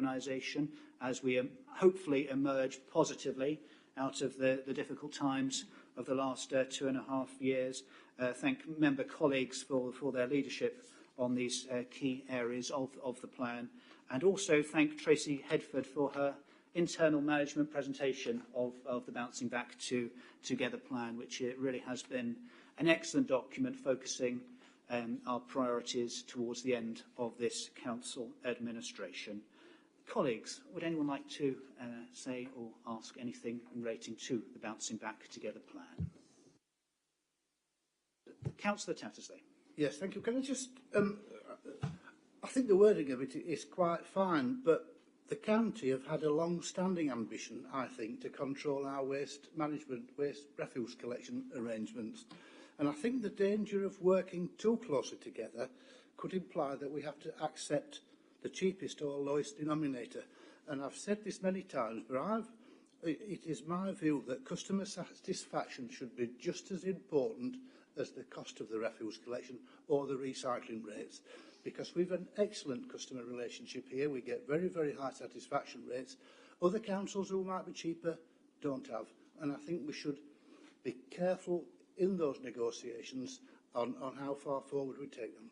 organisation as we hopefully emerge positively out of the difficult times of the last 2.5 years. Thank member colleagues for their leadership on these key areas of the plan, and also thank Tracy Headford for her internal management presentation of the Bouncing Back Together plan, which it really has been an excellent document focusing our priorities towards the end of this council administration. Colleagues, would anyone like to say or ask anything relating to the Bouncing Back Together plan? Councillor Tattersley. Yes, thank you. Can I just... I think the wording of it is quite fine, but the county have had a long-standing ambition, I think, to control our waste management, waste refuse collection arrangements. And I think the danger of working too closely together could imply that we have to accept the cheapest or lowest denominator. And I've said this many times, but it is my view that customer satisfaction should be just as important as the cost of the refuse collection or the recycling rates, because we've an excellent customer relationship here. We get very, very high satisfaction rates. Other councils who might be cheaper don't have. And I think we should be careful in those negotiations on how far forward we take them.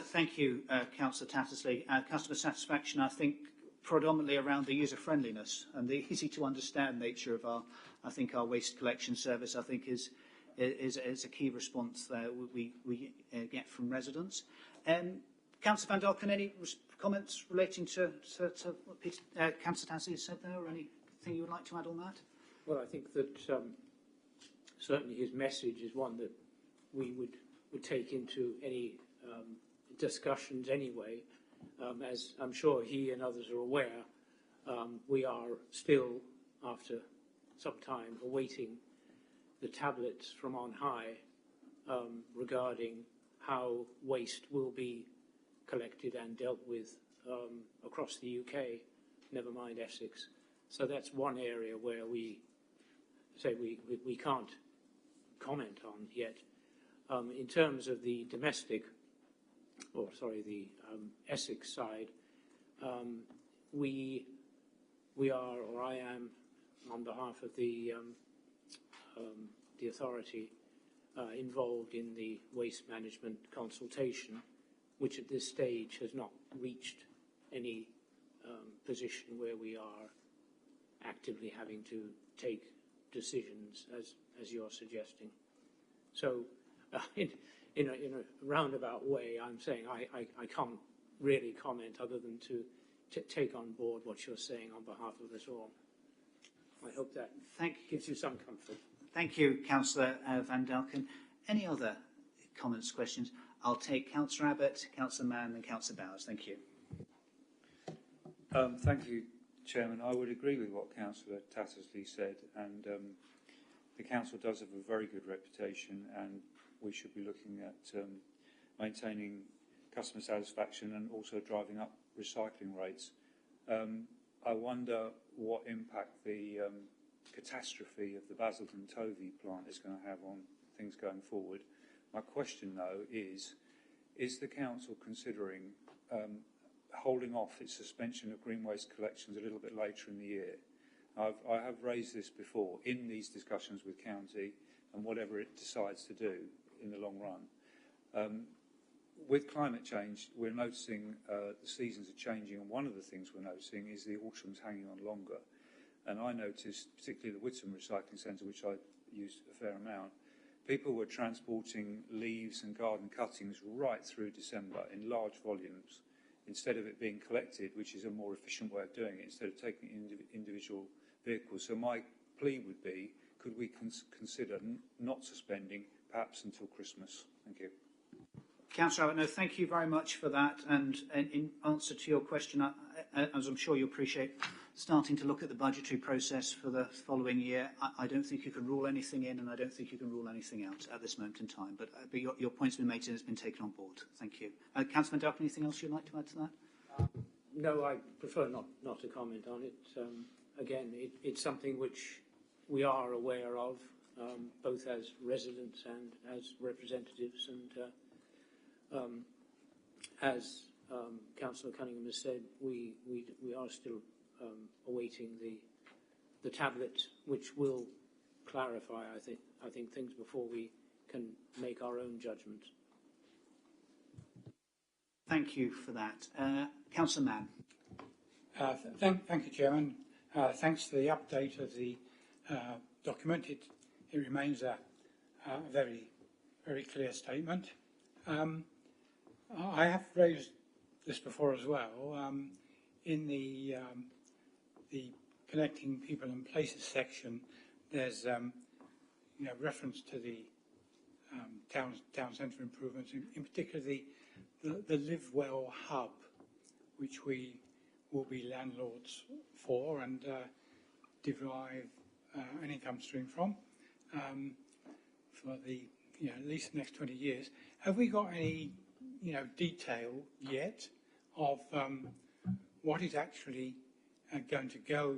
Thank you, Councillor Tattersley. Customer satisfaction, I think, predominantly around the user-friendliness and the easy-to-understand nature of our waste collection service, I think, is a key response that we get from residents. Councillor Van Dalken, any comments relating to what Councillor Tattersley said there, or anything you would like to add on that? Well, I think that certainly his message is one that we would take into any discussions anyway. As I'm sure he and others are aware, we are still, after some time, awaiting the tablets from on high regarding how waste will be collected and dealt with across the UK, never mind Essex. So that's one area where we say we can't comment on yet. In terms of the domestic, the Essex side, we are, or I am, on behalf of the authority involved in the waste management consultation, which at this stage has not reached any position where we are actively having to take decisions as you're suggesting. So in a roundabout way, I'm saying I can't really comment other than to take on board what you're saying on behalf of us all. I hope that gives you some comfort. Thank you, Councillor Van Dalken. Any other comments, questions? I'll take Councillor Abbott, Councillor Mann and Councillor Bowers. Thank you. Thank you, Chairman. I would agree with what Councillor Tattersley said, and the Council does have a very good reputation, and we should be looking at maintaining customer satisfaction and also driving up recycling rates. I wonder what impact the catastrophe of the Basildon Tovey plant is going to have on things going forward. My question, though, is the Council considering holding off its suspension of green waste collections a little bit later in the year? I have raised this before in these discussions with County and whatever it decides to do in the long run. With climate change, we're noticing the seasons are changing, and one of the things we're noticing is the autumn's hanging on longer. And I noticed, particularly the Whittam Recycling Centre, which I used a fair amount, people were transporting leaves and garden cuttings right through December in large volumes, instead of it being collected, which is a more efficient way of doing it, instead of taking individual vehicles. So my plea would be, could we consider not suspending, perhaps until Christmas? Thank you. Councillor Abbott, no, thank you very much for that. And in answer to your question, as I'm sure you appreciate, starting to look at the budgetary process for the following year, I don't think you can rule anything in, and I don't think you can rule anything out at this moment in time. But your point's been made and it's been taken on board. Thank you. Councillor Van Dalken, anything else you'd like to add to that? No, I prefer not to comment on it. Again, it's something which we are aware of, both as residents and as representatives, and as Councillor Cunningham has said, we are still awaiting the tablet, which will clarify, I think things before we can make our own judgment. Thank you for that. Councillor Mann. Thank you, Chairman. Thanks for the update of the document. It remains a very, very clear statement. I have raised this before as well. In the connecting people and places section, there's reference to the town centre improvements, in particular the Live Well hub, which we will be landlords for and derive an income stream from for the at least the next 20 years. Have we got any detail yet of what is actually going to go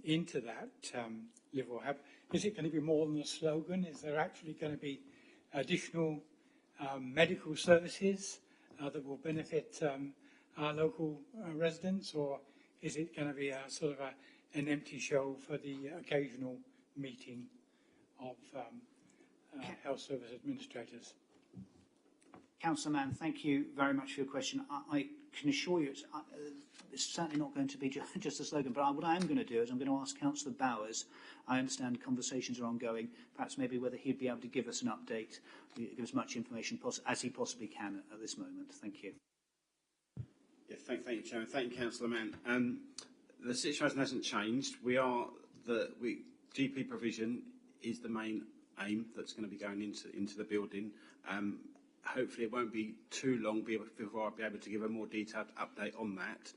into that Live Well hub? Is it going to be more than a slogan? Is there actually going to be additional medical services that will benefit our local residents, or is it going to be a sort of an empty shell for the occasional meeting of health service administrators? Councillor Mann, thank you very much for your question. I can assure you it's certainly not going to be just a slogan, but what I am going to do is I'm going to ask Councillor Bowers. I understand conversations are ongoing, perhaps maybe whether he'd be able to give us an update, give us much information as he possibly can at this moment. Thank you. Yeah, thank you, Chairman. Thank you, Councillor Mann. The situation hasn't changed. GP provision is the main aim that's going to be going into the building. Hopefully it won't be too long before I'll be able to give a more detailed update on that.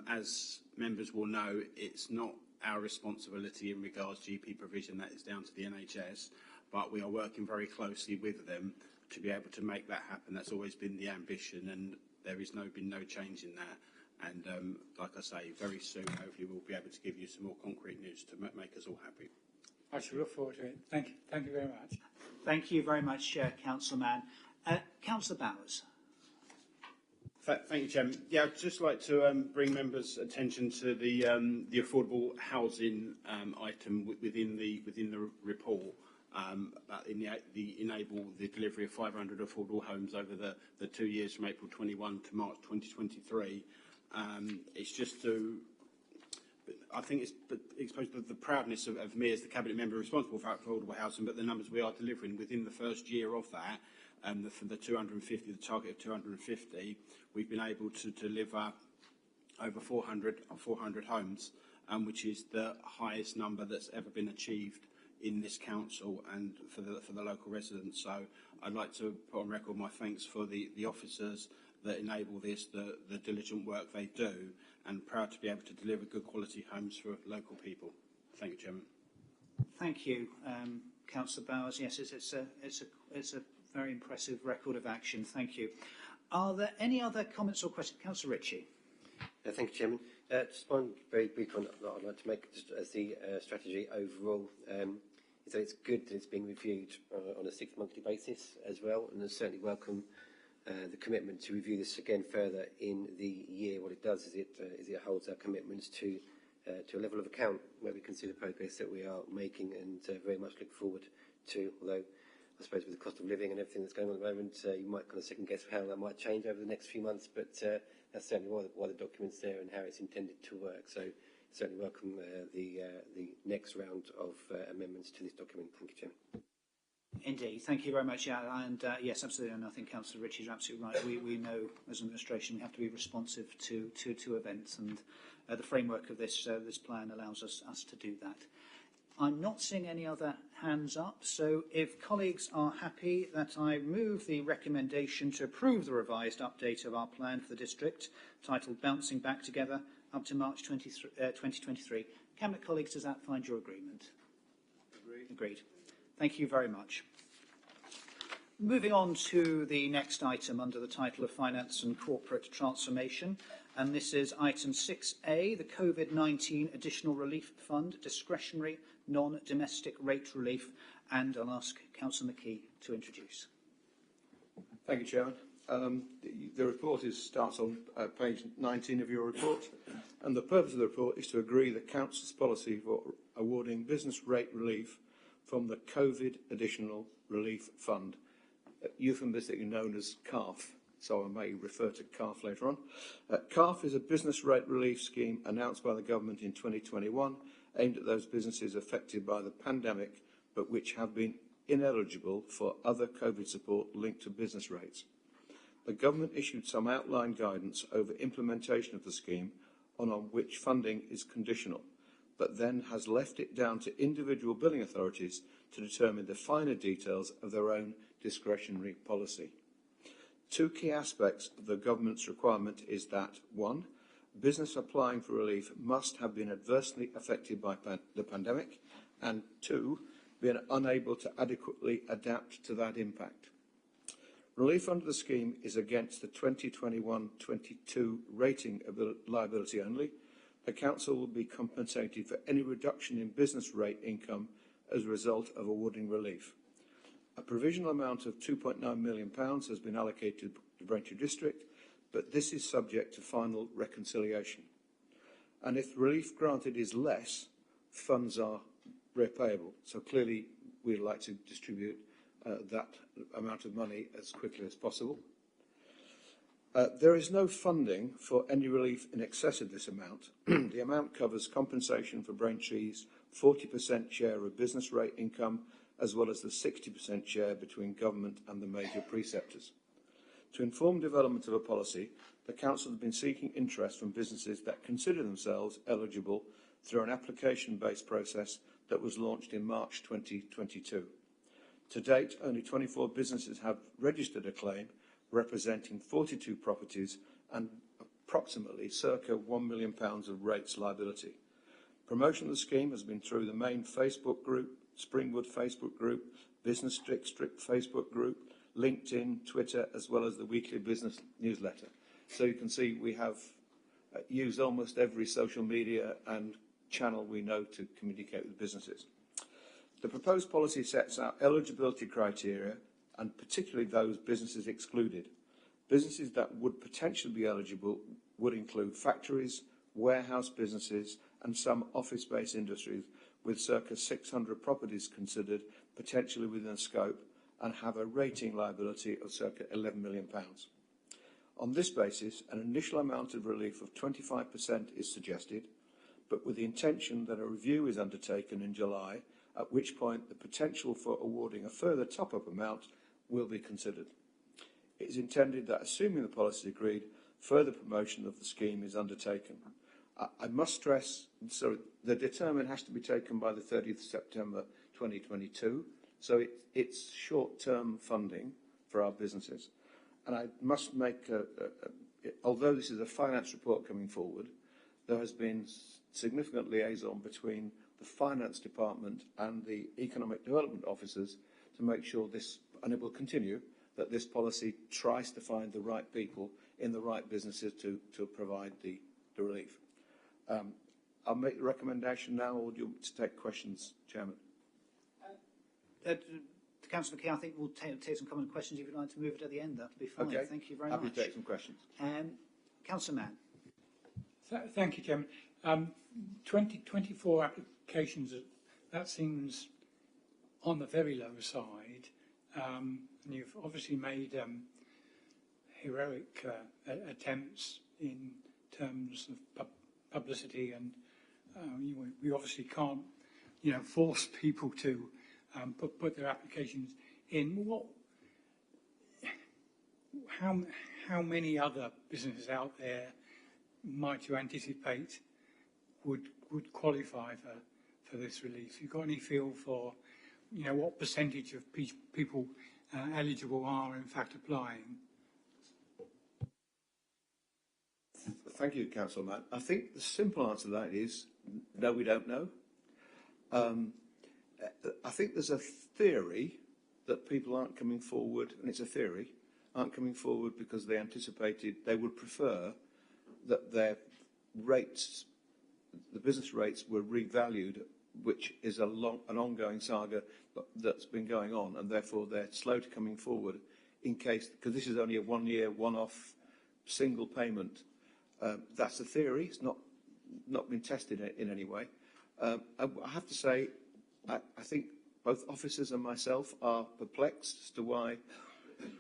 As members will know, it's not our responsibility in regards to GP provision. That is down to the NHS, but we are working very closely with them to be able to make that happen. That's always been the ambition, and there is been no change in that. And like I say, very soon, hopefully we'll be able to give you some more concrete news to make us all happy. I shall look forward to it. Thank you very much. Thank you very much, Councillor Mann. Councillor Bowers. Thank you, Chairman. Yeah, I'd just like to bring members' attention to the affordable housing item within the report. About enable the delivery of 500 affordable homes over the 2 years from April 21 to March 2023. It's just to, I think it's exposed to the proudness of me as the cabinet member responsible for affordable housing, but the numbers we are delivering within the first year of that. For the 250, the target of 250, we've been able to deliver over 400 homes, which is the highest number that's ever been achieved in this council and for the local residents. So I'd like to put on record my thanks for the officers that enable this, the diligent work they do, and proud to be able to deliver good quality homes for local people. Thank you, Chairman. Thank you, Councillor Bowers. Yes, it's a very impressive record of action. Thank you. Are there any other comments or questions? Councillor Ritchie. Thank you, Chairman. Just one very brief one that I'd like to make just as the strategy overall. So it's good that it's being reviewed on a 6-monthly basis as well, and I certainly welcome the commitment to review this again further in the year. What it does is it holds our commitments to a level of account where we can see the progress that we are making, and very much look forward to, although I suppose with the cost of living and everything that's going on at the moment, you might kind of second guess how that might change over the next few months, but that's certainly why the document's there and how it's intended to work. So certainly welcome the next round of amendments to this document. Thank you, Chairman. Indeed, thank you very much. Yeah, and yes, absolutely, and I think Councillor Ritchie is absolutely right. We know as an administration we have to be responsive to events, and the framework of this plan allows us to do that. I'm not seeing any other hands up, so if colleagues are happy that I move the recommendation to approve the revised update of our plan for the district, titled Bouncing Back Together, up to March 2023. Cabinet colleagues, does that find your agreement? Agreed. Thank you very much. Moving on to the next item under the title of Finance and Corporate Transformation, and this is item 6A, the COVID-19 Additional Relief Fund, Discretionary Non-Domestic Rate Relief, and I'll ask Councillor McKee to introduce. Thank you, Chairman. The report starts on page 19 of your report, and the purpose of the report is to agree the Council's policy for awarding business rate relief from the COVID Additional Relief Fund, euphemistically known as CARF, so I may refer to CARF later on. CARF is a business rate relief scheme announced by the government in 2021, aimed at those businesses affected by the pandemic, but which have been ineligible for other COVID support linked to business rates. The government issued some outline guidance over implementation of the scheme on which funding is conditional, but then has left it down to individual billing authorities to determine the finer details of their own discretionary policy. Two key aspects of the government's requirement is that, one, business applying for relief must have been adversely affected by the pandemic, and two, being unable to adequately adapt to that impact. Relief under the scheme is against the 2021-22 rating of liability only. The Council will be compensated for any reduction in business rate income as a result of awarding relief. A provisional amount of £2.9 million has been allocated to Braintree District, but this is subject to final reconciliation. And if relief granted is less, funds are repayable. So clearly we'd like to distribute that amount of money as quickly as possible. There is no funding for any relief in excess of this amount. The amount covers compensation for Braintree's 40% share of business rate income, as well as the 60% share between government and the major preceptors. To inform development of a policy, the Council has been seeking interest from businesses that consider themselves eligible through an application-based process that was launched in March 2022. To date, only 24 businesses have registered a claim, representing 42 properties and approximately circa £1 million of rates liability. Promotion of the scheme has been through the main Facebook group, Springwood Facebook group, Business District Facebook group, LinkedIn, Twitter, as well as the weekly business newsletter. So you can see we have used almost every social media and channel we know to communicate with businesses. The proposed policy sets out eligibility criteria, and particularly those businesses excluded. Businesses that would potentially be eligible would include factories, warehouse businesses, and some office-based industries, with circa 600 properties considered potentially within scope, and have a rating liability of circa £11 million. On this basis, an initial amount of relief of 25% is suggested, but with the intention that a review is undertaken in July, at which point the potential for awarding a further top-up amount will be considered. It is intended that, assuming the policy is agreed, further promotion of the scheme is undertaken. I must stress, so the determination has to be taken by the 30th of September 2022, so it's short-term funding for our businesses. And I must make, although this is a finance report coming forward, there has been significant liaison between the finance department and the economic development officers to make sure this, and it will continue, that this policy tries to find the right people in the right businesses to provide the relief. I'll make the recommendation now, or do you want to take questions, Chairman? Councillor McKee, I think we'll take some common questions. If you'd like to move it at the end, that'll be fine. Okay. Thank you very much. Happy to take some questions. Councillor Mann. Thank you, Chairman. 24 applications, that seems on the very low side. And you've obviously made heroic attempts in terms of publicity, and we obviously can't, force people to put their applications in. How many other businesses out there might you anticipate would qualify for this relief? You got any feel for, what percentage of people eligible are in fact applying? Thank you, Councillor Mann. I think the simple answer to that is no, we don't know. I think there's a theory that people aren't coming forward, and it's a theory, aren't coming forward because they anticipated they would prefer that their rates, the business rates, were revalued, which is an ongoing saga that's been going on, and therefore they're slow to coming forward in case, because this is only a 1 year, one-off single payment. That's a theory. It's not been tested in any way. I have to say, I think both officers and myself are perplexed as to why,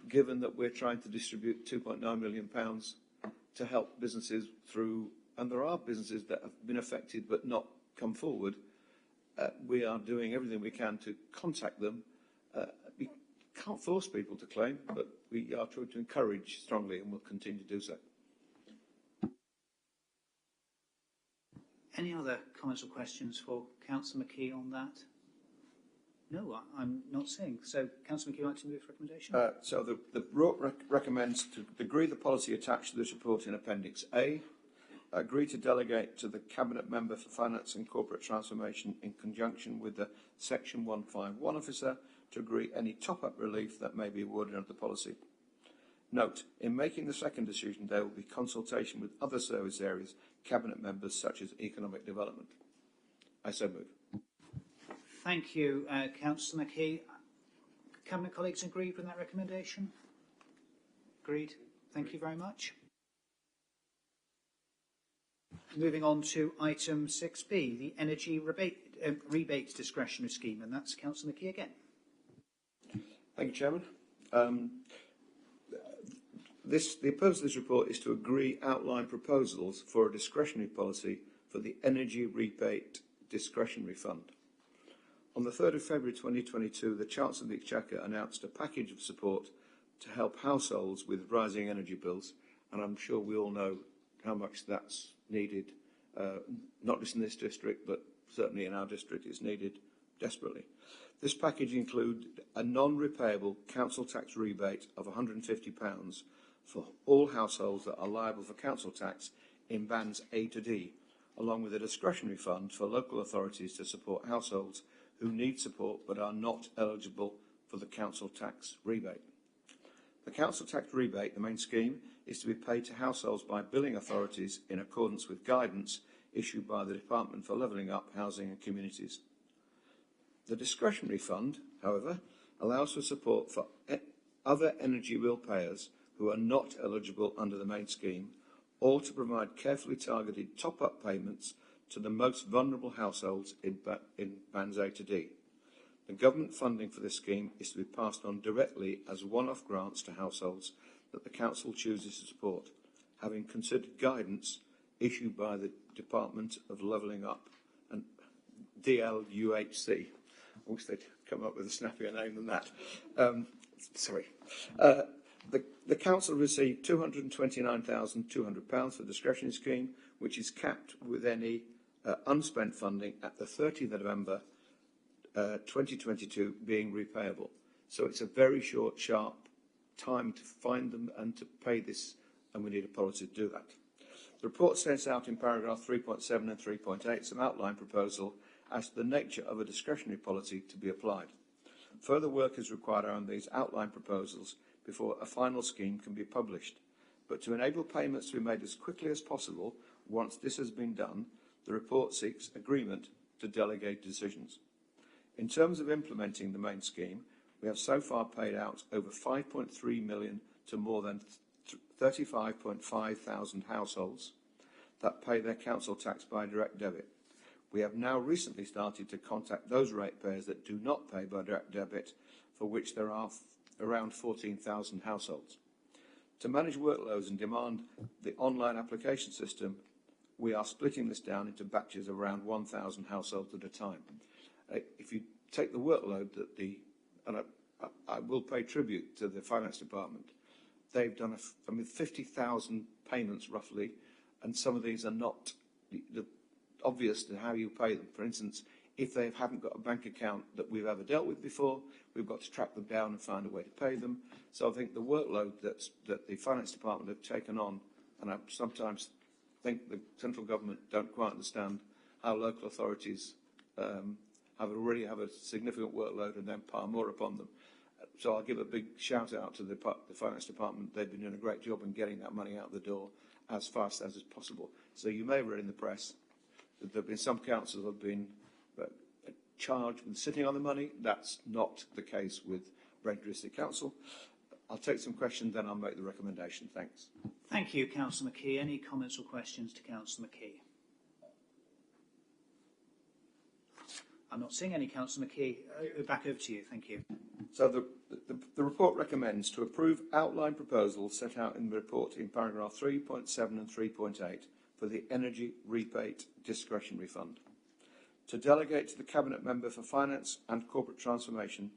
given that we're trying to distribute £2.9 million to help businesses through, and there are businesses that have been affected but not come forward, we are doing everything we can to contact them. We can't force people to claim, but we are trying to encourage strongly, and will continue to do so. Any other comments or questions for Councillor McKee on that? No, I'm not seeing. So, Councillor McKee, would you like to move recommendation? So the report recommends to agree the policy attached to this report in Appendix A, agree to delegate to the Cabinet Member for Finance and Corporate Transformation in conjunction with the Section 151 officer to agree any top-up relief that may be awarded under the policy. Note, in making the second decision, there will be consultation with other service areas, Cabinet members such as economic development. I so move. Thank you, Councillor McKee. Cabinet colleagues agreed with that recommendation? Agreed. Thank you very much. Moving on to item 6B, the energy rebate discretionary scheme, and that's Councillor McKee again. Thank you, Chairman. The purpose of this report is to agree outline proposals for a discretionary policy for the Energy Rebate Discretionary Fund. On the 3rd of February 2022, the Chancellor of the Exchequer announced a package of support to help households with rising energy bills, and I'm sure we all know how much that's needed, not just in this district, but certainly in our district it's needed desperately. This package included a non-repayable council tax rebate of £150 for all households that are liable for council tax in bands A to D, along with a discretionary fund for local authorities to support households who need support but are not eligible for the council tax rebate. The council tax rebate, the main scheme, is to be paid to households by billing authorities in accordance with guidance issued by the Department for Levelling Up Housing and Communities. The discretionary fund, however, allows for support for other energy bill payers who are not eligible under the main scheme, or to provide carefully targeted top-up payments to the most vulnerable households in bands A to D. The government funding for this scheme is to be passed on directly as one-off grants to households that the council chooses to support, having considered guidance issued by the Department of Levelling Up and DLUHC. I wish they'd come up with a snappier name than that. The council received £229,200 for the discretionary scheme, which is capped with any unspent funding at the 30th of November 2022 being repayable. So it's a very short, sharp time to find them and to pay this, and we need a policy to do that. The report sets out in paragraph 3.7 and 3.8 some outline proposal as to the nature of a discretionary policy to be applied. Further work is required on these outline proposals before a final scheme can be published. But to enable payments to be made as quickly as possible, once this has been done, the report seeks agreement to delegate decisions. In terms of implementing the main scheme, we have so far paid out over £5.3 million to more than 35.5 thousand households that pay their council tax by direct debit. We have now recently started to contact those ratepayers that do not pay by direct debit, for which there are around 14,000 households. To manage workloads and demand the online application system, we are splitting this down into batches of around 1,000 households at a time. If you take the workload that I will pay tribute to the Finance Department, they've done 50,000 payments roughly, and some of these are not obvious to how you pay them. For instance, if they haven't got a bank account that we've ever dealt with before, we've got to track them down and find a way to pay them. So I think the workload that the Finance Department have taken on, and I sometimes think the central government don't quite understand how local authorities already have a significant workload and then pile more upon them. So I'll give a big shout out to the Finance Department. They've been doing a great job in getting that money out the door as fast as is possible. So you may have read in the press that there have been some councils that have been charged with sitting on the money. That's not the case with Brent District Council. I'll take some questions, then I'll make the recommendation. Thanks. Thank you, Councillor McKee. Any comments or questions to Councillor McKee? I'm not seeing any. Councillor McKee, back over to you. Thank you. So the report recommends to approve outline proposals set out in the report in paragraph 3.7 and 3.8 for the Energy Rebate Discretionary Fund, to delegate to the Cabinet Member for Finance and Corporate Transformation,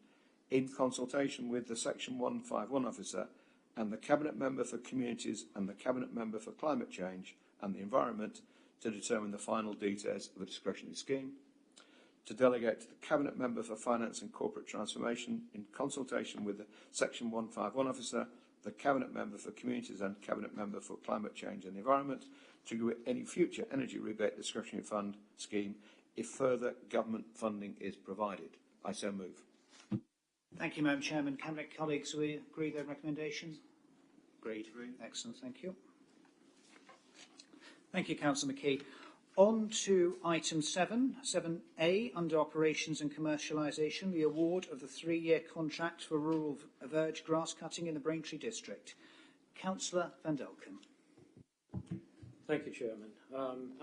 in consultation with the Section 151 officer and the Cabinet Member for Communities and the Cabinet Member for Climate Change and the Environment, to determine the final details of the discretionary scheme, to delegate to the Cabinet Member for Finance and Corporate Transformation, in consultation with the Section 151 officer, the Cabinet Member for Communities and Cabinet Member for Climate Change and the Environment, to agree with any future Energy Rebate Discretionary Fund scheme if further government funding is provided. I so move. Thank you, Madam Chairman. Cabinet colleagues, we agree their recommendation? Agreed. Excellent, thank you. Thank you, Councillor McKee. On to item 7A, under Operations and Commercialisation, the award of the 3-year contract for rural verge grass cutting in the Braintree District. Councillor Van Delken. Thank you, Chairman.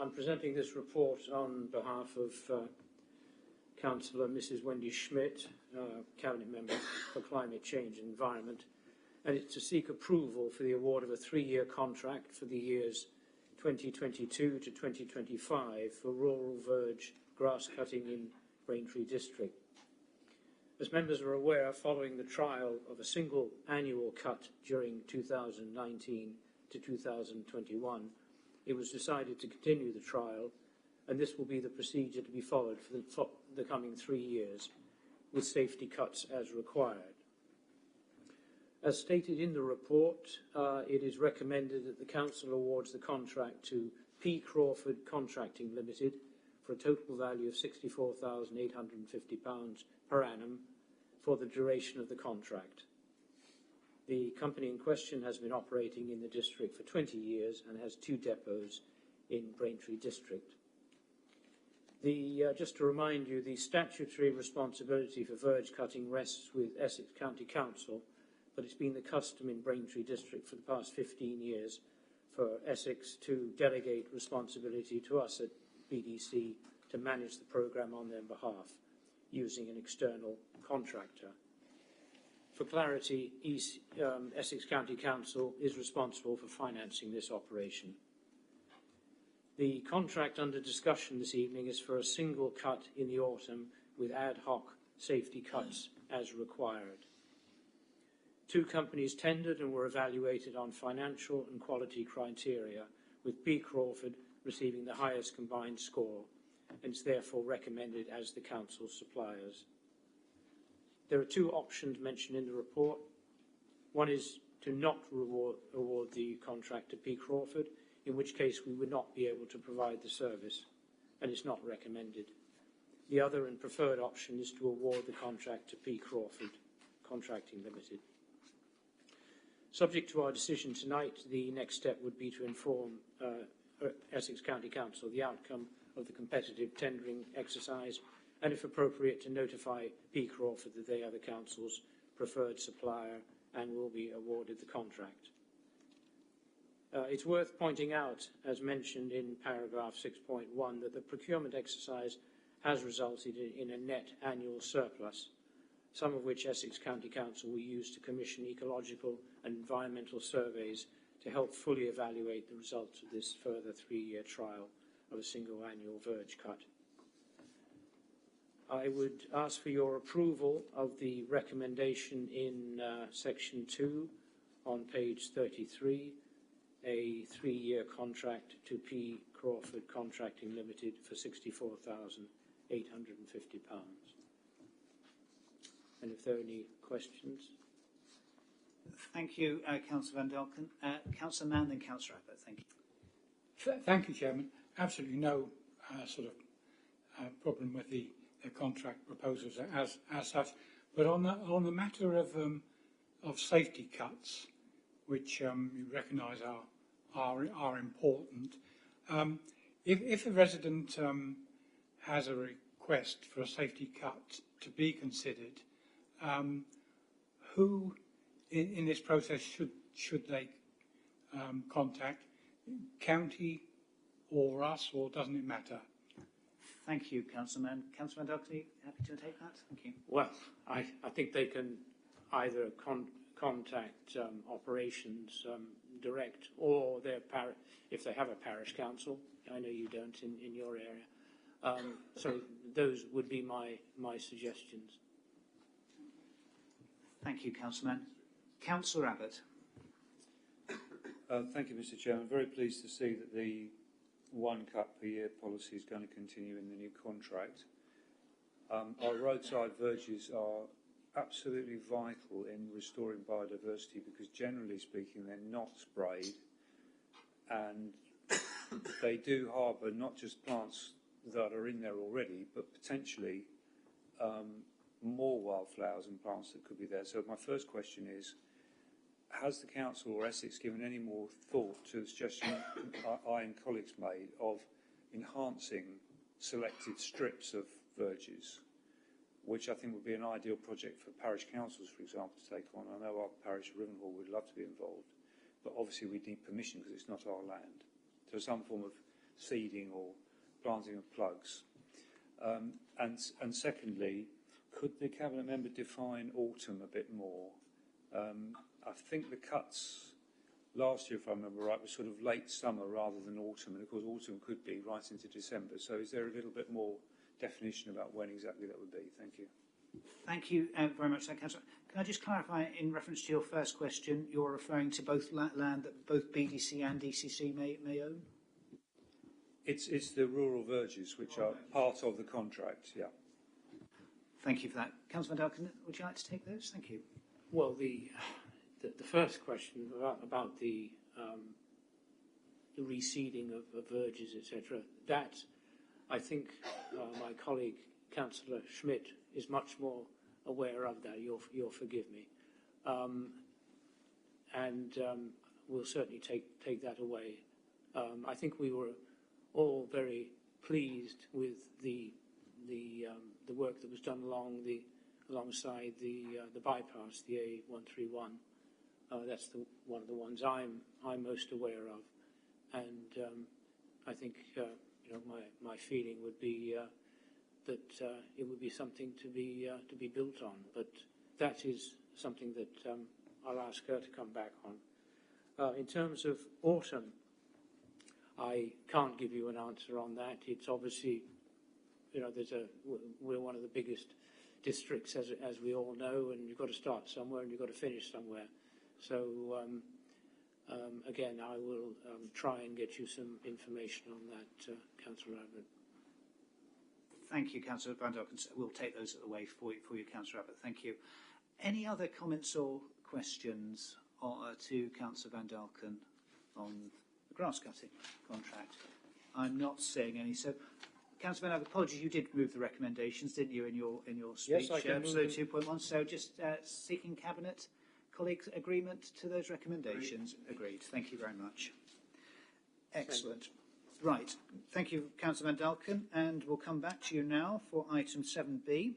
I'm presenting this report on behalf of Councillor Mrs. Wendy Schmidt, Cabinet Member for Climate Change and Environment, and it's to seek approval for the award of a 3-year contract for the years 2022 to 2025 for rural verge grass cutting in Braintree District. As members are aware, following the trial of a single annual cut during 2019 to 2021, it was decided to continue the trial, and this will be the procedure to be followed for the coming 3 years, with safety cuts as required. As stated in the report, it is recommended that the Council awards the contract to P. Crawford Contracting Limited for a total value of £64,850 per annum for the duration of the contract. The company in question has been operating in the district for 20 years and has 2 depots in Braintree District. Just to remind you, the statutory responsibility for verge cutting rests with Essex County Council, but it's been the custom in Braintree District for the past 15 years for Essex to delegate responsibility to us at BDC to manage the programme on their behalf using an external contractor. For clarity, Essex County Council is responsible for financing this operation. The contract under discussion this evening is for a single cut in the autumn with ad hoc safety cuts as required. 2 companies tendered and were evaluated on financial and quality criteria, with B. Crawford receiving the highest combined score, and is therefore recommended as the Council's suppliers. There are 2 options mentioned in the report. One is to not award the contract to P. Crawford, in which case we would not be able to provide the service, and it's not recommended. The other and preferred option is to award the contract to P. Crawford Contracting Limited. Subject to our decision tonight, the next step would be to inform Essex County Council the outcome of the competitive tendering exercise, and if appropriate, to notify P. Crawford that they are the Council's preferred supplier and will be awarded the contract. It's worth pointing out, as mentioned in paragraph 6.1, that the procurement exercise has resulted in a net annual surplus, some of which Essex County Council will use to commission ecological and environmental surveys to help fully evaluate the results of this further 3-year trial of a single annual verge cut. I would ask for your approval of the recommendation in section 2 on page 33, a 3-year contract to P. Crawford Contracting Limited for £64,850. And if there are any questions. Thank you, Councillor Van Delken. Councillor Mann, then Councillor Abbott. Thank you. Thank you, Chairman. Absolutely no problem with the contract proposals as such. But on the matter of safety cuts, which you recognise are important, if a resident has a request for a safety cut to be considered, who in this process, should they contact county or us, or doesn't it matter? Thank you, Councillman. Councillman Van Dalken, are you happy to take that? Thank you. Well, I think they can either contact operations direct, or their if they have a parish council. I know you don't in your area. So those would be my suggestions. Thank you, Councillman. Councillor Abbott. Thank you, Mr. Chairman. Very pleased to see that the 1 cut per year policy is going to continue in the new contract. Our roadside verges are absolutely vital in restoring biodiversity because, generally speaking, they're not sprayed, and they do harbour not just plants that are in there already, but potentially more wildflowers and plants that could be there. So my first question is, has the Council or Essex given any more thought to the suggestion I and colleagues made of enhancing selected strips of verges, which I think would be an ideal project for parish councils, for example, to take on? I know our parish of Rivenhall would love to be involved, but obviously we need permission because it's not our land. So some form of seeding or planting of plugs. And secondly, could the Cabinet member define autumn a bit more? I think the cuts last year, if I remember right, was sort of late summer rather than autumn, and of course autumn could be right into December. So is there a little bit more definition about when exactly that would be? Thank you. Thank you very much, Councillor. Can I just clarify, in reference to your first question, you're referring to both land that both BDC and DCC may own? It's the rural verges which are part of the contract, yeah. Thank you for that. Councillor Van Dalken, would you like to take those? Thank you. Well, the first question about the reseeding of verges, etc., that I think my colleague Councillor Schmidt is much more aware of that. You'll forgive me, and we'll certainly take that away. I think we were all very pleased with the work that was done alongside the bypass, the A131. That's one of the ones I'm most aware of, and I think my feeling would be that it would be something to be built on. But that is something that I'll ask her to come back on. In terms of autumn, I can't give you an answer on that. It's obviously, we're one of the biggest districts, as we all know, and you've got to start somewhere and you've got to finish somewhere. So, again, I will try and get you some information on that, Councillor Abbott. Thank you, Councillor Van Dalken. We'll take those away for you, Councillor Abbott. Thank you. Any other comments or questions to Councillor Van Dalken on the grass cutting contract? I'm not seeing any. So, Councillor Van Dalken, apologies, you did move the recommendations, didn't you, in your speech? Yes, I can. So 2.1. So just seeking Cabinet colleagues' agreement to those recommendations. Agreed. Thank you very much. Excellent. Right. Thank you, Councillor Van Dalken, and we'll come back to you now for item 7B,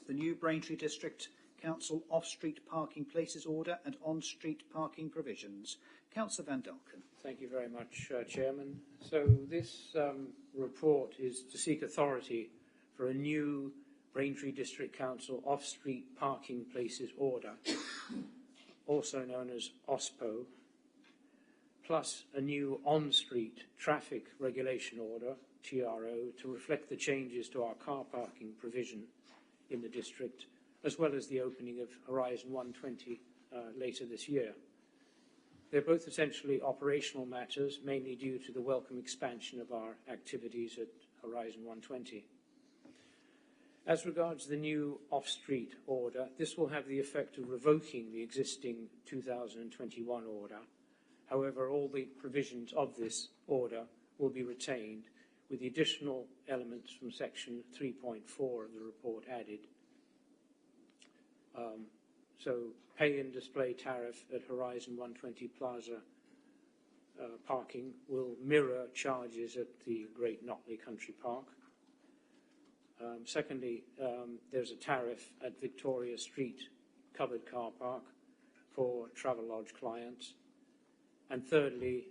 the new Braintree District Council off-street parking places order and on-street parking provisions. Councillor Van Dalken. Thank you very much, Chairman. So this report is to seek authority for a new Braintree District Council off-street parking places order, also known as OSPO, plus a new on-street traffic regulation order, TRO, to reflect the changes to our car parking provision in the district, as well as the opening of Horizon 120 later this year. They're both essentially operational matters, mainly due to the welcome expansion of our activities at Horizon 120. As regards the new off-street order, this will have the effect of revoking the existing 2021 order. However, all the provisions of this order will be retained, with the additional elements from section 3.4 of the report added. So, pay and display tariff at Horizon 120 Plaza parking will mirror charges at the Great Notley Country Park. Secondly, there's a tariff at Victoria Street covered car park for Travelodge clients. And thirdly,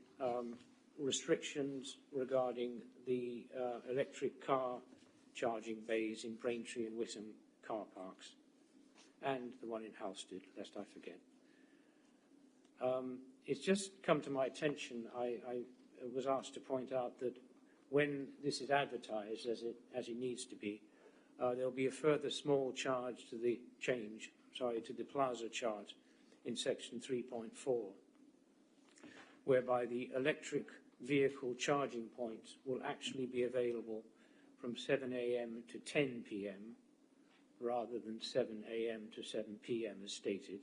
restrictions regarding the electric car charging bays in Braintree and Witham car parks, and the one in Halstead, lest I forget. It's just come to my attention, I was asked to point out that when this is advertised as it needs to be, there'll be a further small charge to the plaza charge in section 3.4, whereby the electric vehicle charging points will actually be available from 7 a.m. to 10 p.m. rather than 7 a.m. to 7 p.m. as stated,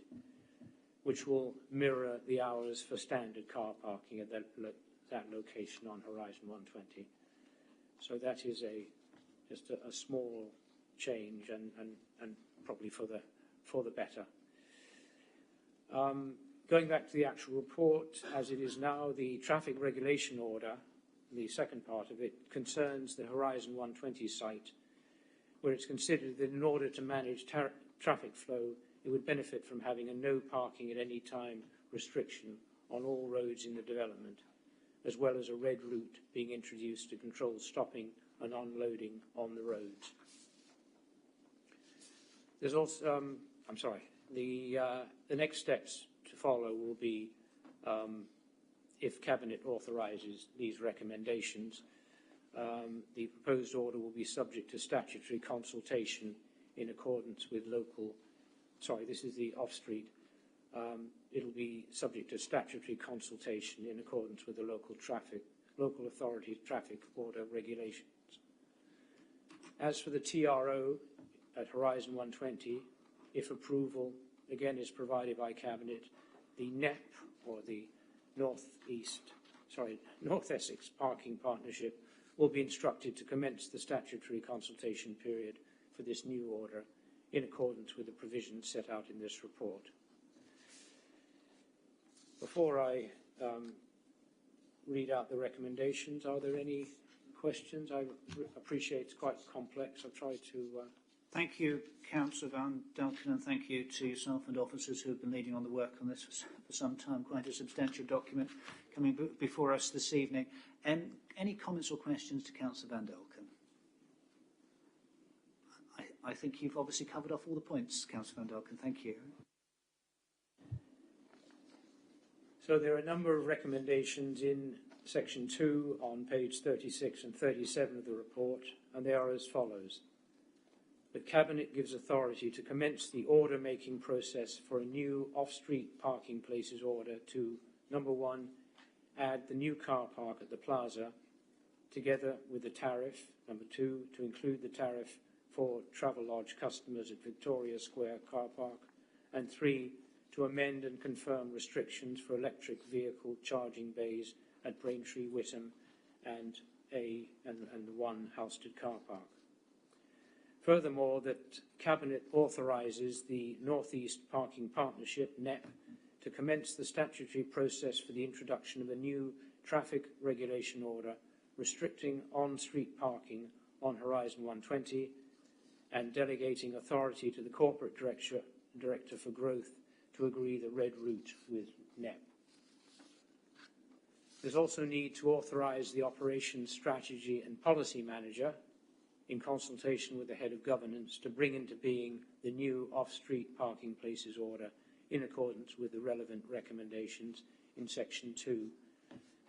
which will mirror the hours for standard car parking at that location on Horizon 120. So that is just a small change and probably for the better. Going back to the actual report, as it is now, the traffic regulation order, the second part of it, concerns the Horizon 120 site, where it's considered that in order to manage traffic flow, it would benefit from having a no parking at any time restriction on all roads in the development, as well as a red route being introduced to control stopping and unloading on the roads. There's also, the next steps to follow will be, if Cabinet authorises these recommendations, the proposed order will be subject to statutory consultation in accordance with this is the off-street. It'll be subject to statutory consultation in accordance with the local authority traffic order regulations. As for the TRO at Horizon 120, if approval again is provided by Cabinet, the NEP, or the North Essex Parking Partnership, will be instructed to commence the statutory consultation period for this new order in accordance with the provisions set out in this report. Before I read out the recommendations, are there any questions? I appreciate it's quite complex. I've tried to... Thank you, Councillor Van Dalken, and thank you to yourself and officers who have been leading on the work on this for some time. Quite a substantial document coming before us this evening. Any comments or questions to Councillor Van Dalken? I think you've obviously covered off all the points, Councillor Van Dalken. Thank you. So there are a number of recommendations in section 2 on page 36 and 37 of the report, and they are as follows. The Cabinet gives authority to commence the order-making process for a new off-street parking places order to, number 1, add the new car park at the plaza, together with the tariff, number 2, to include the tariff for Travelodge customers at Victoria Square car park, and 3, to amend and confirm restrictions for electric vehicle charging bays at Braintree, Witham, and 1 Halstead car park. Furthermore, that Cabinet authorises the North East Parking Partnership, NEP, to commence the statutory process for the introduction of a new traffic regulation order restricting on-street parking on Horizon 120 and delegating authority to the Corporate Director for Growth to agree the red route with NEP. There's also need to authorise the Operations Strategy and Policy Manager, in consultation with the Head of Governance, to bring into being the new off-street parking places order in accordance with the relevant recommendations in section 2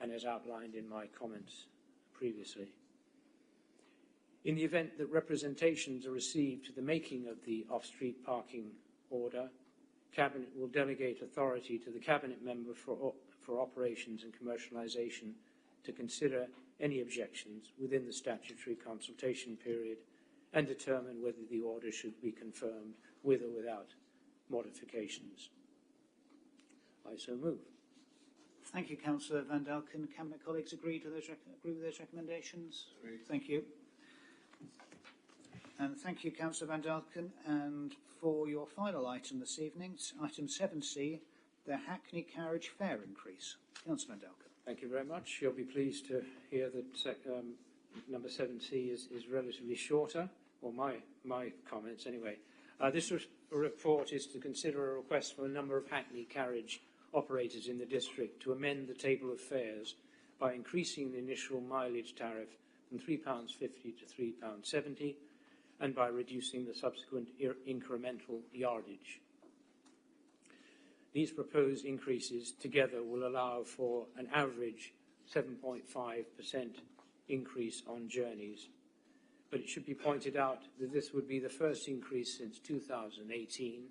and as outlined in my comments previously. In the event that representations are received to the making of the off-street parking order, Cabinet will delegate authority to the Cabinet member for operations and commercialisation to consider any objections within the statutory consultation period and determine whether the order should be confirmed with or without modifications. I so move. Thank you, Councillor Van Dalken. Cabinet colleagues agree with those recommendations? Agreed. Thank you. And thank you, Councillor Van Dalken. And for your final item this evening, item 7C, the Hackney carriage fare increase. Councillor Van Dalken. Thank you very much. You'll be pleased to hear that number 7C is relatively shorter, or my comments anyway. This report is to consider a request from a number of Hackney carriage operators in the district to amend the table of fares by increasing the initial mileage tariff from £3.50 to £3.70 and by reducing the subsequent incremental yardage. These proposed increases together will allow for an average 7.5% increase on journeys. But it should be pointed out that this would be the first increase since 2018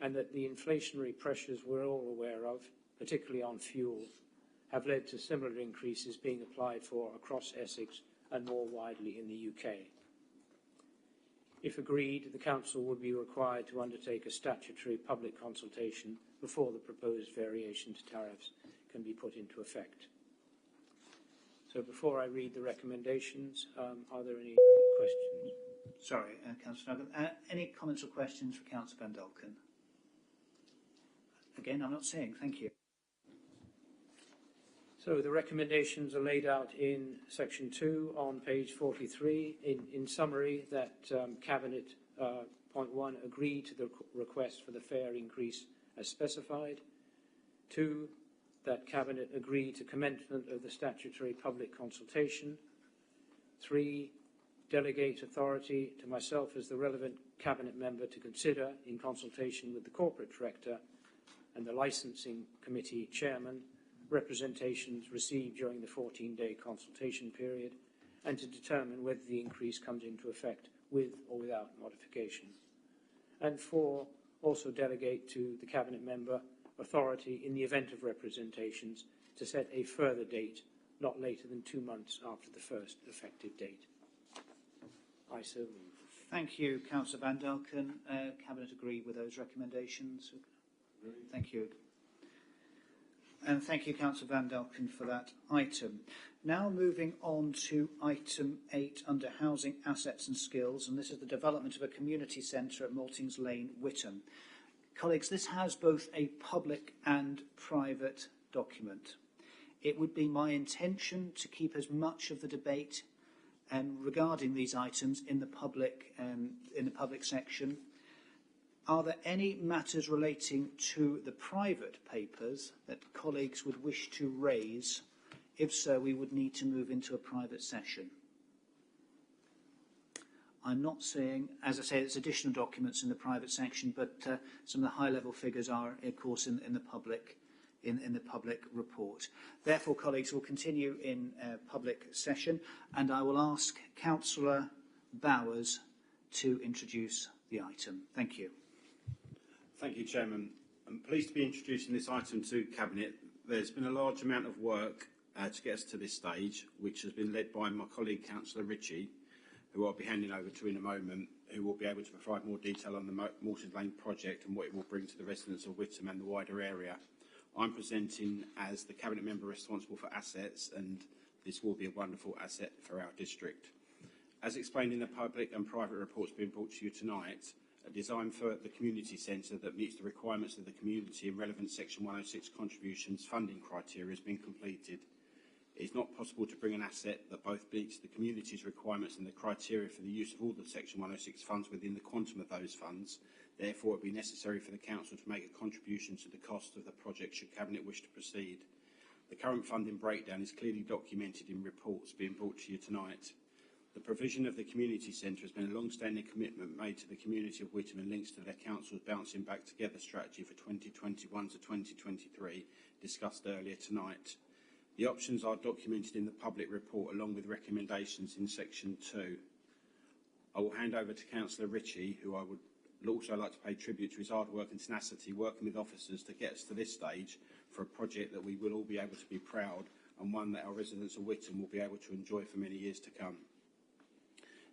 and that the inflationary pressures we're all aware of, particularly on fuel, have led to similar increases being applied for across Essex and more widely in the UK. If agreed, the Council would be required to undertake a statutory public consultation before the proposed variation to tariffs can be put into effect. So before I read the recommendations, are there any questions? Sorry, Councillor Duggan. Any comments or questions for Councillor Van Dalken? Again, I'm not seeing. Thank you. So the recommendations are laid out in section 2 on page 43. In summary, that Cabinet, point 1, agree to the request for the fare increase as specified. 2, that Cabinet agree to commencement of the statutory public consultation. 3, delegate authority to myself as the relevant Cabinet member to consider, in consultation with the Corporate Director and the Licensing Committee Chairman, representations received during the 14-day consultation period, and to determine whether the increase comes into effect with or without modification. And 4, also delegate to the Cabinet member authority in the event of representations to set a further date not later than 2 months after the first effective date. I so move. Thank you, Councillor Van Dalken. Cabinet agree with those recommendations? Thank you. And thank you, Councillor Van Dalken, for that item. Now moving on to item 8 under Housing Assets and Skills, and this is the development of a community centre at Maltings Lane, Witham. Colleagues, this has both a public and private document. It would be my intention to keep as much of the debate regarding these items in the public section. Are there any matters relating to the private papers that colleagues would wish to raise? If so, we would need to move into a private session. I'm not seeing, as I say, there's additional documents in the private section, but some of the high-level figures are, of course, in the public report. Therefore, colleagues, we'll continue in public session, and I will ask Councillor Bowers to introduce the item. Thank you. Thank you, Chairman. I'm pleased to be introducing this item to Cabinet. There's been a large amount of work to get us to this stage, which has been led by my colleague, Councillor Ritchie, who I'll be handing over to in a moment, who will be able to provide more detail on the Maltings Lane project and what it will bring to the residents of Witham and the wider area. I'm presenting as the Cabinet member responsible for assets, and this will be a wonderful asset for our district. As explained in the public and private reports being brought to you tonight, a design for the community centre that meets the requirements of the community and relevant Section 106 contributions funding criteria has been completed. It is not possible to bring an asset that both meets the community's requirements and the criteria for the use of all the Section 106 funds within the quantum of those funds. Therefore, it would be necessary for the Council to make a contribution to the cost of the project should Cabinet wish to proceed. The current funding breakdown is clearly documented in reports being brought to you tonight. The provision of the community centre has been a long-standing commitment made to the community of Witham and links to their Council's Bouncing Back Together strategy for 2021 to 2023, discussed earlier tonight. The options are documented in the public report along with recommendations in section 2. I will hand over to Councillor Ritchie, who I would also like to pay tribute to his hard work and tenacity working with officers to get us to this stage for a project that we will all be able to be proud and one that our residents of Witham will be able to enjoy for many years to come.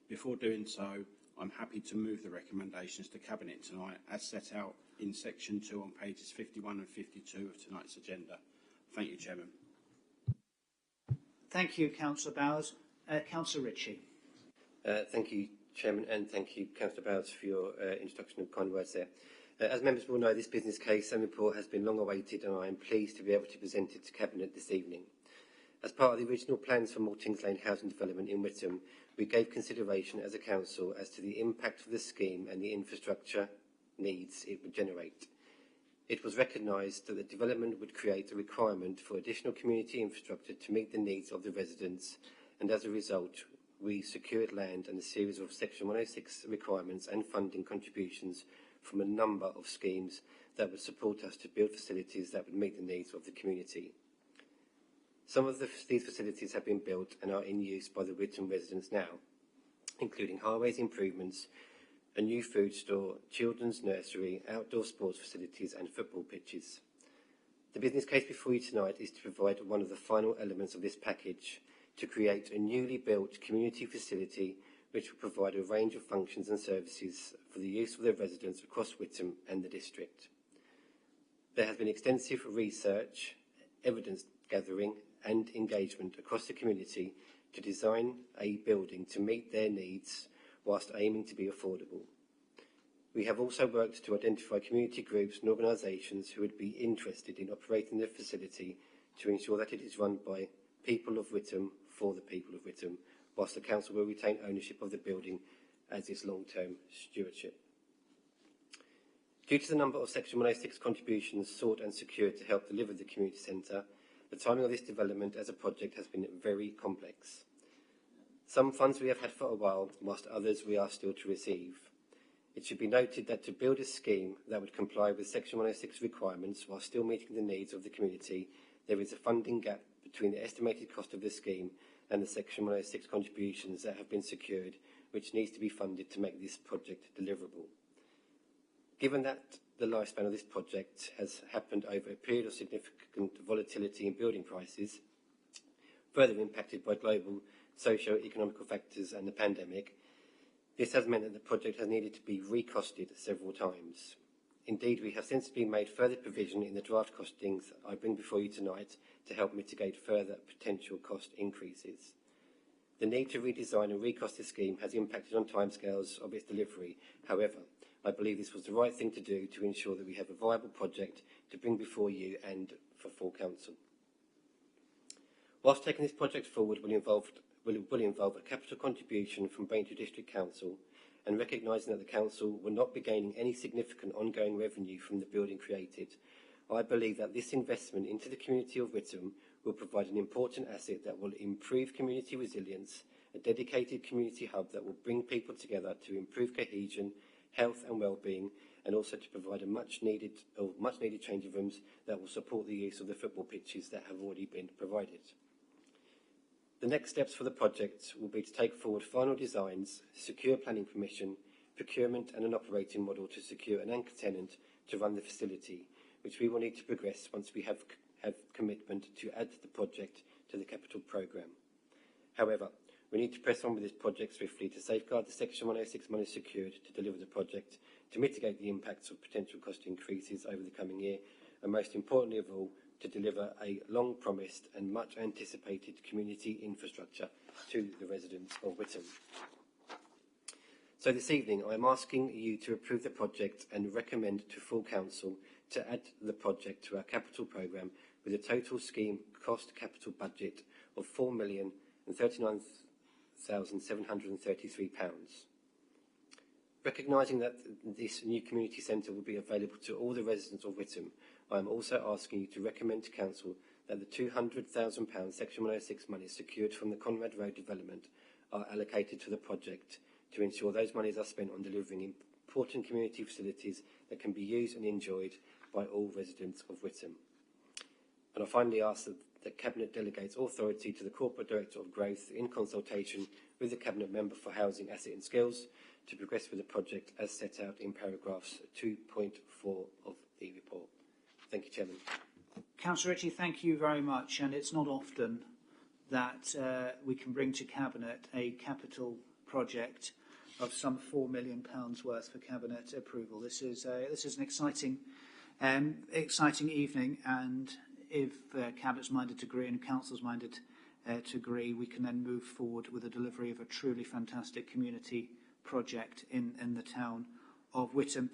Before doing so, I'm happy to move the recommendations to Cabinet tonight as set out in section 2 on pages 51 and 52 of tonight's agenda. Thank you, Chairman. Thank you, Councillor Bowers. Councillor Ritchie. Thank you, Chairman, and thank you, Councillor Bowers, for your introduction and kind words there. As members will know, this business case and report has been long awaited, and I am pleased to be able to present it to Cabinet this evening. As part of the original plans for Maltings Lane housing development in Witham, we gave consideration as a council as to the impact of the scheme and the infrastructure needs it would generate. It was recognised that the development would create a requirement for additional community infrastructure to meet the needs of the residents, and as a result, we secured land and a series of Section 106 requirements and funding contributions from a number of schemes that would support us to build facilities that would meet the needs of the community. Some of these facilities have been built and are in use by the Witham residents now, including highways improvements, a new food store, children's nursery, outdoor sports facilities and football pitches. The business case before you tonight is to provide one of the final elements of this package, to create a newly built community facility which will provide a range of functions and services for the use of the residents across Witham and the district. There has been extensive research, evidence gathering and engagement across the community to design a building to meet their needs whilst aiming to be affordable. We have also worked to identify community groups and organisations who would be interested in operating the facility to ensure that it is run by people of Witham for the people of Witham, whilst the council will retain ownership of the building as its long-term stewardship. Due to the number of Section 106 contributions sought and secured to help deliver the community centre, the timing of this development as a project has been very complex. Some funds we have had for a while, whilst others we are still to receive. It should be noted that to build a scheme that would comply with Section 106 requirements while still meeting the needs of the community, there is a funding gap between the estimated cost of the scheme and the Section 106 contributions that have been secured, which needs to be funded to make this project deliverable. Given that the lifespan of this project has happened over a period of significant volatility in building prices, further impacted by global socio-economic factors and the pandemic, this has meant that the project has needed to be recosted several times. Indeed, we have sensibly made further provision in the draft costings I bring before you tonight to help mitigate further potential cost increases. The need to redesign and recost this scheme has impacted on timescales of its delivery. However, I believe this was the right thing to do to ensure that we have a viable project to bring before you and for full council. Whilst taking this project forward will involve a capital contribution from Braintree District Council, and recognising that the council will not be gaining any significant ongoing revenue from the building created, I believe that this investment into the community of Witham will provide an important asset that will improve community resilience, a dedicated community hub that will bring people together to improve cohesion, health and well-being, and also to provide a much needed changing rooms that will support the use of the football pitches that have already been provided. The next steps for the project will be to take forward final designs, secure planning permission, procurement and an operating model to secure an anchor tenant to run the facility, which we will need to progress once we have commitment to add the project to the capital programme. However, we need to press on with this project swiftly to safeguard the Section 106 money secured to deliver the project, to mitigate the impacts of potential cost increases over the coming year, and most importantly of all, to deliver a long-promised and much-anticipated community infrastructure to the residents of Witham. So this evening, I am asking you to approve the project and recommend to full council to add the project to our capital programme with a total scheme cost capital budget of £4,039,733. Recognising that this new community centre will be available to all the residents of Witham, I am also asking you to recommend to Council that the £200,000 Section 106 money secured from the Conrad Road development are allocated to the project to ensure those monies are spent on delivering important community facilities that can be used and enjoyed by all residents of Witham. And I finally ask that the Cabinet delegates authority to the Corporate Director of Growth in consultation with the Cabinet Member for Housing, Asset and Skills to progress with the project as set out in paragraphs 2.4 of the report. Thank you, Chairman. Councillor Ritchie, thank you very much. And it's not often that we can bring to Cabinet a capital project of some £4 million worth for Cabinet approval. This is an exciting evening, and if Cabinet's minded to agree and Council's minded to agree, we can then move forward with the delivery of a truly fantastic community project in the town of Witham.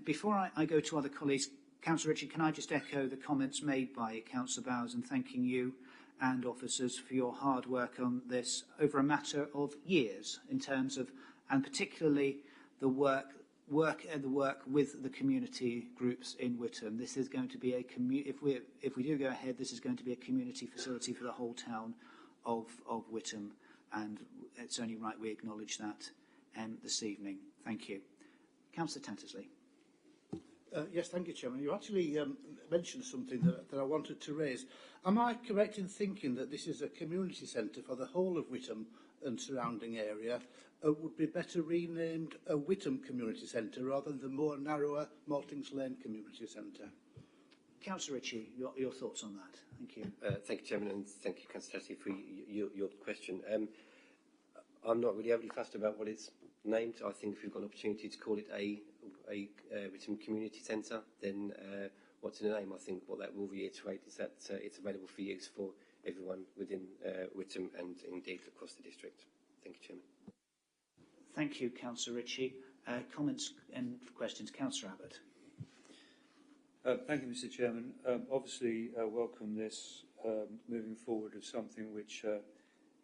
Before I go to other colleagues, Councillor Ritchie, can I just echo the comments made by Councillor Bowers and thanking you and officers for your hard work on this over a matter of years in terms of, and particularly the work with the community groups in Whittam. This is going to be if we do go ahead, this is going to be a community facility for the whole town of Whittam, and it's only right we acknowledge that this evening. Thank you. Councillor Tattersley. Yes, thank you, Chairman. You actually mentioned something that I wanted to raise. Am I correct in thinking that this is a community centre for the whole of Whittam and surrounding area? Would be better renamed a Whittam Community Centre rather than the more narrower Maltings Lane Community Centre? Councillor Ritchie, your thoughts on that? Thank you. Thank you, Chairman, and thank you, Councillor Tatty, for your question. I'm not really overly fussed about what it's named. I think if we've got an opportunity to call it a Whittam Community Centre, then what's in the name? I think what that will reiterate is that it's available for use for everyone within Whittam and indeed across the district. Thank you, Chairman. Thank you, Councillor Ritchie. Comments and questions, Councillor Abbott. Thank you, Mr. Chairman. Obviously, welcome this moving forward of something which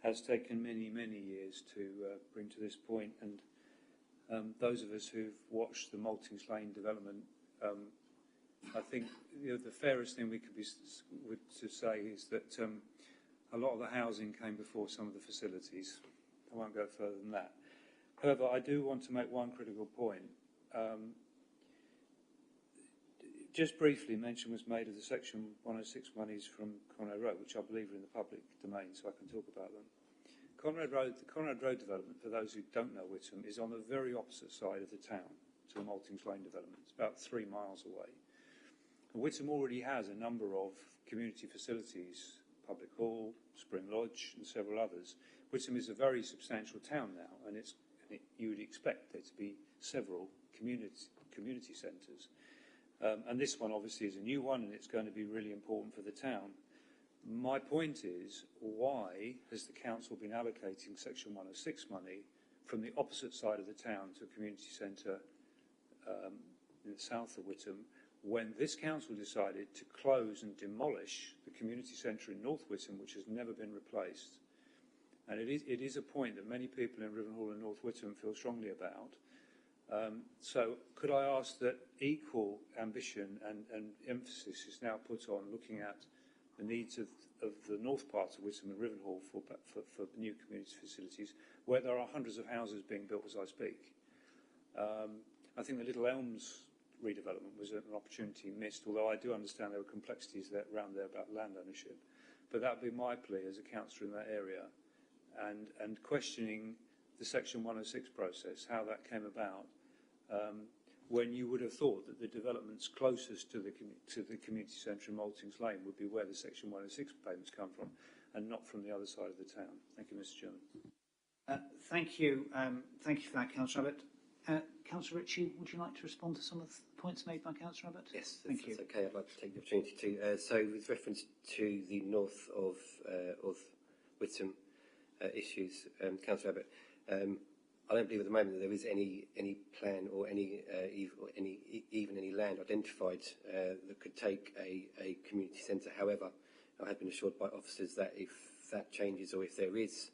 has taken many, many years to bring to this point. And those of us who've watched the Maltings Lane development, I think the fairest thing we could to say is that a lot of the housing came before some of the facilities. I won't go further than that. However, I do want to make one critical point. Just briefly, mention was made of the Section 106 monies from Conrad Road, which I believe are in the public domain, so I can talk about them. The Conrad Road development, for those who don't know Whittam, is on the very opposite side of the town to the Maltings Lane development. It's about 3 miles away. And Whittam already has a number of community facilities, Public Hall, Spring Lodge, and several others. Whittam is a very substantial town now, and you would expect there to be several community centres. And this one obviously is a new one, and it's going to be really important for the town. My point is, why has the council been allocating Section 106 money from the opposite side of the town to a community centre in the south of Whittam, when this council decided to close and demolish the community centre in North Whittam, which has never been replaced? And it is a point that many people in Rivenhall and North Whittam feel strongly about. So could I ask that equal ambition and emphasis is now put on looking at the needs of the north part of Whittam and Rivenhall for new community facilities, where there are hundreds of houses being built as I speak. I think the Little Elms redevelopment was an opportunity missed, although I do understand there were complexities around there about land ownership. But that would be my plea as a councillor in that area, and questioning the Section 106 process, how that came about, when you would have thought that the developments closest to the community centre in Maltings Lane would be where the Section 106 payments come from, and not from the other side of the town. Thank you, Mr. Chairman. Thank you for that, Councillor Abbott. Councillor Ritchie, would you like to respond to some of the points made by Councillor Abbott? Yes, thank you. That's okay. I'd like to take the opportunity to. So, with reference to the north of Whittam issues, Councillor Abbott, I don't believe at the moment that there is any plan or even any land identified that could take a community centre. However, I have been assured by officers that if that changes or if there is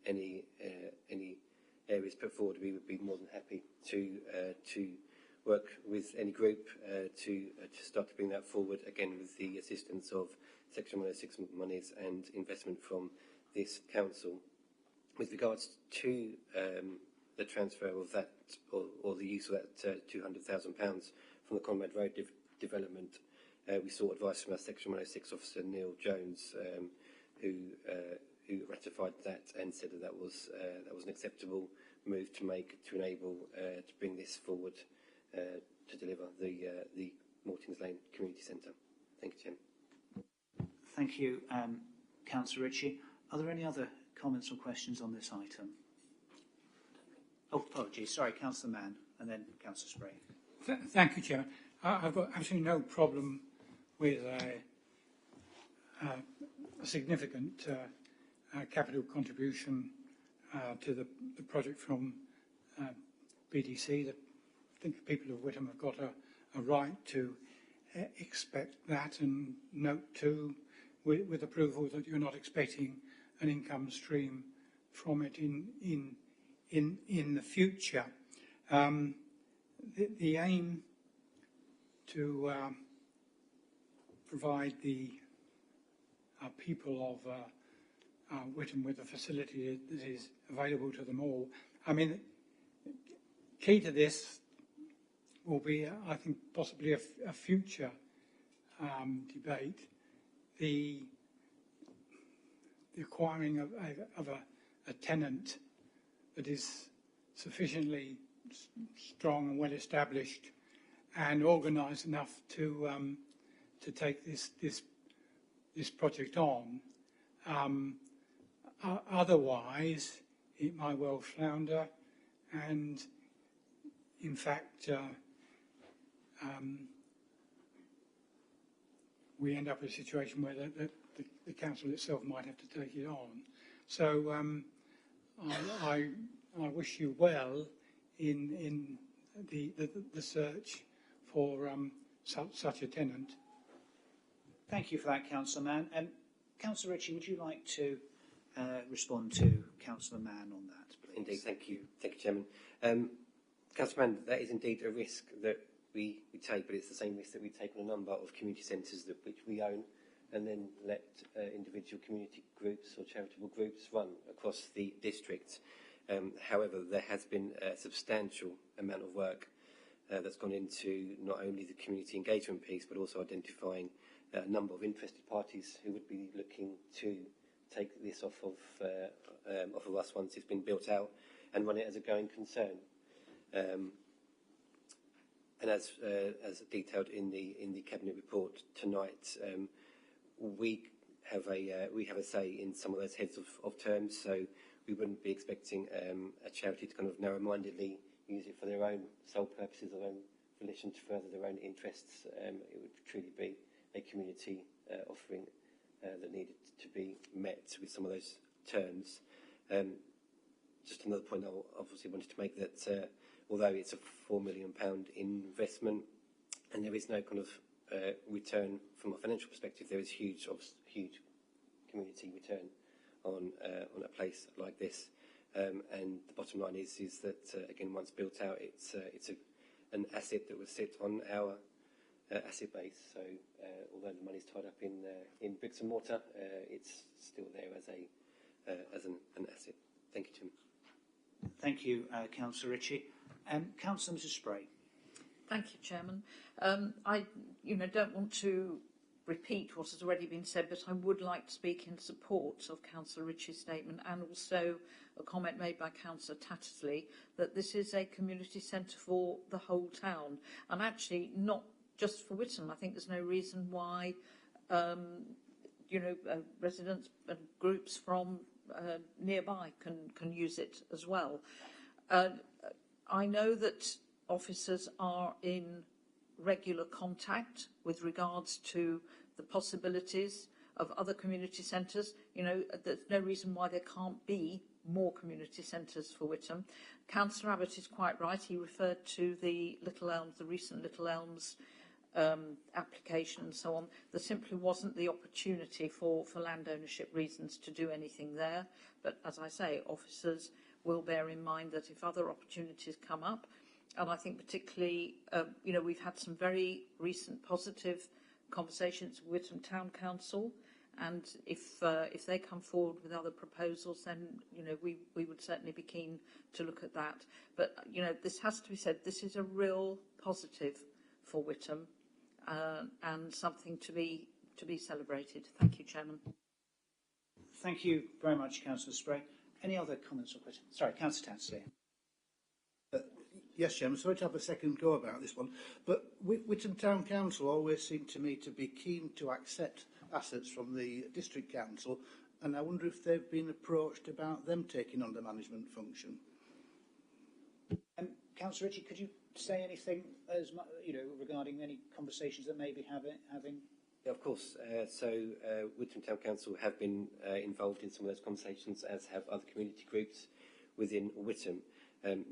any areas put forward, we would be more than happy to work with any group to start to bring that forward, again with the assistance of Section 106 monies and investment from this council. With regards to the transfer of that or the use of that £200,000 from the Conrad Road development, we sought advice from our Section 106 officer Neil Jones, who ratified that and said that was an acceptable move to make to enable to bring this forward to deliver the Maltings Lane Community Centre. Thank you, Chairman. Thank you, Councillor Ritchie. Are there any other comments or questions on this item? Oh, apologies. Sorry, Councillor Mann, and then Councillor Spray. Thank you, Chairman. I've got absolutely no problem with a significant capital contribution to the project from BDC. I think the people of Whittam have got a right to expect that. And note too, with approval that you're not expecting an income stream from it in the future. The aim to provide the people of Whittam with a facility that is available to them all. I mean, key to this will be, I think, possibly a future debate. The acquiring of a tenant that is sufficiently strong and well established and organised enough to take this project on. Otherwise, it might well flounder, and in fact, we end up in a situation where the council itself might have to take it on. So I wish you well in the search for such a tenant. Thank you for that, Councillor Mann. Councillor Ritchie, would you like to respond to Councillor Mann on that, please? Indeed, thank you, Chairman. Councillor Mann, that is indeed a risk that we take, but it's the same risk that we take on a number of community centres which we own, and then let individual community groups or charitable groups run across the district. However, there has been a substantial amount of work that's gone into not only the community engagement piece, but also identifying a number of interested parties who would be looking to take this off of us once it's been built out and run it as a going concern. And as detailed in the cabinet report tonight, we have a say in some of those heads of terms. So we wouldn't be expecting a charity to kind of narrow-mindedly use it for their own sole purposes, their own volition to further their own interests. It would truly be a community offering that needed to be met with some of those terms. Just another point I obviously wanted to make, that although it's a £4 million investment and there is no kind of return from a financial perspective, there is huge community return on a place like this. And the bottom line is that again, once built out, it's an asset that will sit on our asset base. So although the money's tied up in bricks and mortar, it's still there as an asset. Thank you, Tim. Thank you, Councillor Ritchie. Councillor Mrs Spray. Thank you, Chairman. I don't want to repeat what has already been said, but I would like to speak in support of Councillor Ritchie's statement, and also a comment made by Councillor Tattersley that this is a community centre for the whole town, and actually not just for Whittam. I think there's no reason why residents and groups from nearby can use it as well. I know that officers are in regular contact with regards to the possibilities of other community centres. There's no reason why there can't be more community centres for Whittam. Councillor Abbott is quite right. He referred to the Little Elms, the recent Little Elms application and so on. There simply wasn't the opportunity for land ownership reasons to do anything there. But as I say, officers will bear in mind that if other opportunities come up, and I think particularly, we've had some very recent positive conversations with Whittam Town Council, and if they come forward with other proposals, then we would certainly be keen to look at that. But this has to be said. This is a real positive for Whittam, and something to be celebrated. Thank you, Chairman. Thank you very much, Councillor Spray. Any other comments or questions? Sorry, Councillor Tattersley. Yes, Chairman, sorry to have a second go about this one, but Whittam Town Council always seemed to me to be keen to accept assets from the District Council, and I wonder if they've been approached about them taking on the management function. Councillor Ritchie, could you say anything regarding any conversations that may be having? Yeah, of course. So Whittam Town Council have been involved in some of those conversations, as have other community groups within Whittam.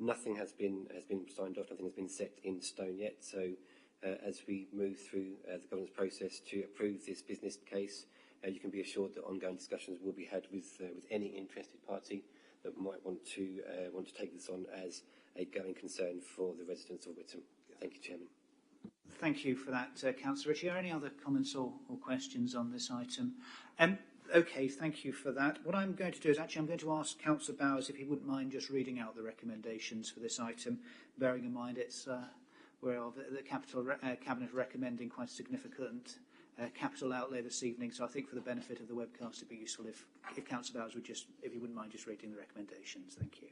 Nothing has been signed off. Nothing has been set in stone yet. So as we move through the governance process to approve this business case, you can be assured that ongoing discussions will be had with any interested party that might want to take this on as a going concern for the residents of Whittam. Thank you, Chairman. Thank you for that, Councillor Ritchie. Are any other comments or questions on this item? Okay, thank you for that. What I'm going to do is actually I'm going to ask Councillor Bowers if he wouldn't mind just reading out the recommendations for this item, bearing in mind it's where the Cabinet recommending quite significant capital outlay this evening. So I think for the benefit of the webcast, it'd be useful if Councillor Bowers would just, if he wouldn't mind just reading the recommendations. Thank you.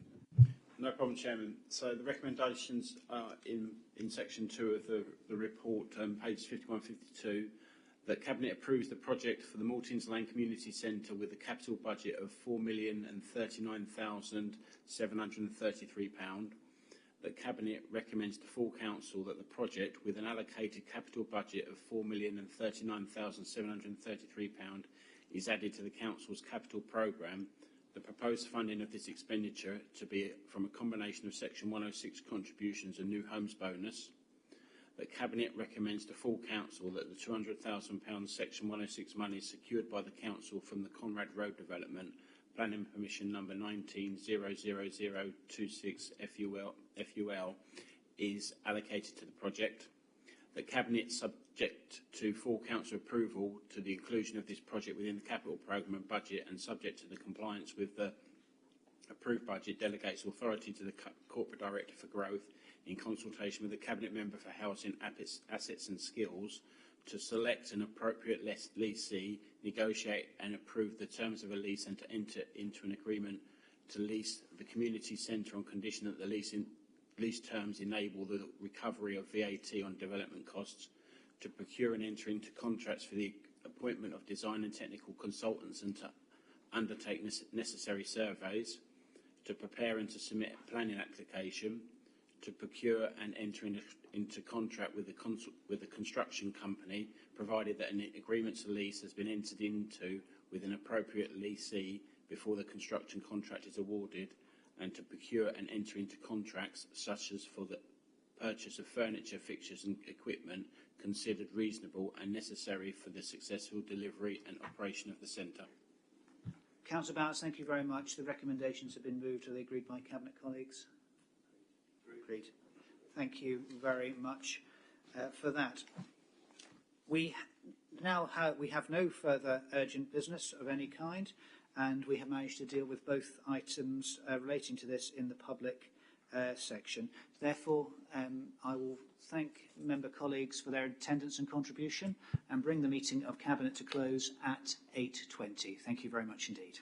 No problem, Chairman. So the recommendations are in section 2 of the report, pages 51-52, that Cabinet approves the project for the Maltings Lane Community Centre with a capital budget of £4,039,733. That Cabinet recommends to full Council that the project, with an allocated capital budget of £4,039,733, is added to the Council's capital programme. The proposed funding of this expenditure to be from a combination of Section 106 contributions and New Homes bonus. That Cabinet recommends to full Council that the £200,000 Section 106 money secured by the Council from the Conrad Road development, planning permission number 19-00026 FUL, is allocated to the project. That Cabinet, subject to full Council approval to the inclusion of this project within the capital programme and budget, and subject to the compliance with the approved budget, delegates authority to the Corporate Director for Growth, in consultation with the Cabinet Member for Housing, Assets and Skills, to select an appropriate lessee, negotiate and approve the terms of a lease, and to enter into an agreement to lease the community centre on condition that the lease terms enable the recovery of VAT on development costs, to procure and enter into contracts for the appointment of design and technical consultants, and to undertake necessary surveys, to prepare and to submit a planning application, to procure and enter into contract with the construction company, provided that an agreement to lease has been entered into with an appropriate lessee before the construction contract is awarded, and to procure and enter into contracts such as for the purchase of furniture, fixtures and equipment considered reasonable and necessary for the successful delivery and operation of the centre. Councillor Bowers, thank you very much. The recommendations have been moved. Are they agreed by Cabinet colleagues? Agreed. Thank you very much for that. We have no further urgent business of any kind, and we have managed to deal with both items relating to this in the public section. Therefore, I will thank member colleagues for their attendance and contribution, and bring the meeting of Cabinet to close at 8:20. Thank you very much indeed.